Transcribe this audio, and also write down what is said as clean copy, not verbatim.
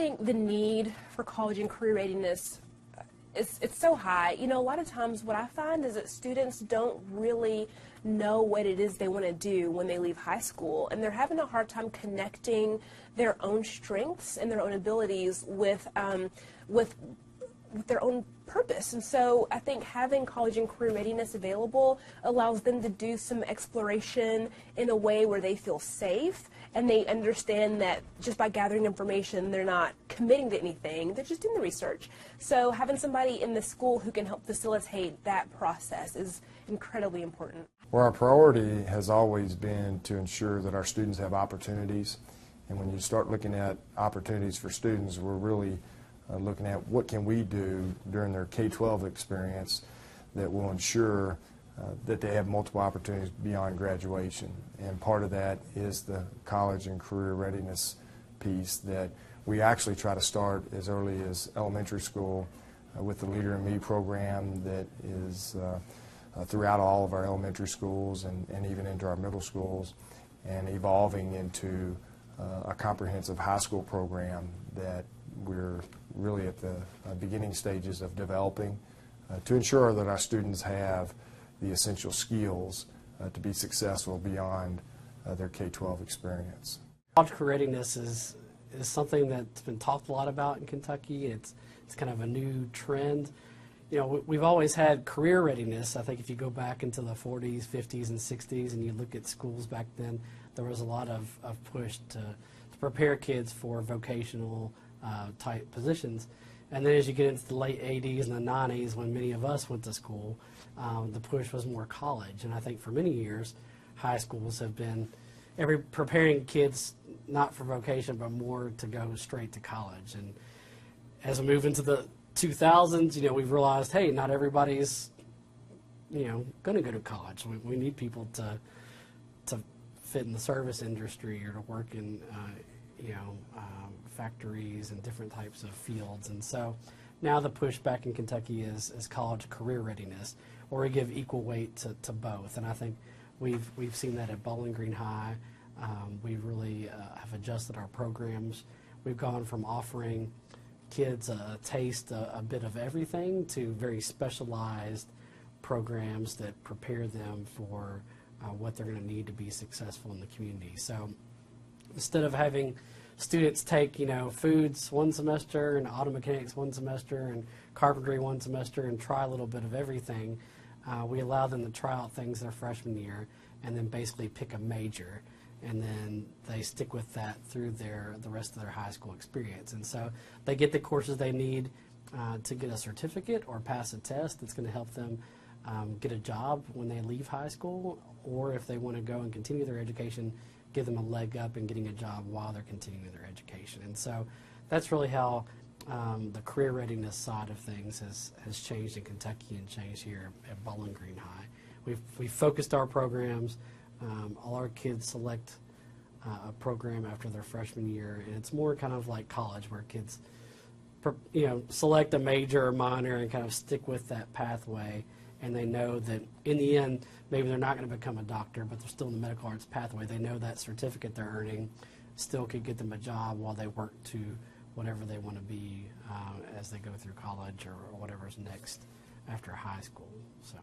think the need for college and career readiness it's so high. You know, a lot of times what I find is that students don't really know what it is they want to do when they leave high school, and they're having a hard time connecting their own strengths and their own abilities with their own purpose. And so I think having college and career readiness available allows them to do some exploration in a way where they feel safe and they understand that just by gathering information they're not committing to anything, they're just doing the research. So having somebody in the school who can help facilitate that process is incredibly important. Well, our priority has always been to ensure that our students have opportunities, and when you start looking at opportunities for students, we're really looking at what can we do during their K-12 experience that will ensure that they have multiple opportunities beyond graduation. And part of that is the college and career readiness piece that we actually try to start as early as elementary school with the Leader in Me program that is throughout all of our elementary schools and even into our middle schools, and evolving into a comprehensive high school program that we're really at the beginning stages of developing to ensure that our students have the essential skills to be successful beyond their K-12 experience. College career readiness is something that's been talked a lot about in Kentucky. It's kind of a new trend. You know, we've always had career readiness. I think if you go back into the 40s, 50s, and 60s and you look at schools back then, there was a lot of push to prepare kids for vocational type positions. And then as you get into the late 80s and the 90s, when many of us went to school, the push was more college. And I think for many years, high schools have been preparing kids not for vocation, but more to go straight to college. And as we move into the 2000s, you know, we've realized, hey, not everybody's, you know, going to go to college. We need people to fit in the service industry or to work in, you know, factories and different types of fields. And so now the push back in Kentucky is college career readiness, or we give equal weight to both. And I think we've seen that at Bowling Green High. We really have adjusted our programs. We've gone from offering kids a taste, a bit of everything, to very specialized programs that prepare them for what they're going to need to be successful in the community. So instead of having students take, you know, foods one semester and auto mechanics one semester and carpentry one semester and try a little bit of everything, we allow them to try out things their freshman year and then basically pick a major, and then they stick with that through the rest of their high school experience. And so they get the courses they need to get a certificate or pass a test that's going to help them get a job when they leave high school, or if they want to go and continue their education, give them a leg up in getting a job while they're continuing their education. And so that's really how the career readiness side of things has changed in Kentucky and changed here at Bowling Green High. We've focused our programs. All our kids select a program after their freshman year, and it's more kind of like college, where kids, you know, select a major or minor and kind of stick with that pathway, and they know that in the end, maybe they're not going to become a doctor, but they're still in the medical arts pathway. They know that certificate they're earning still could get them a job while they work to whatever they want to be as they go through college or whatever's next after high school. So.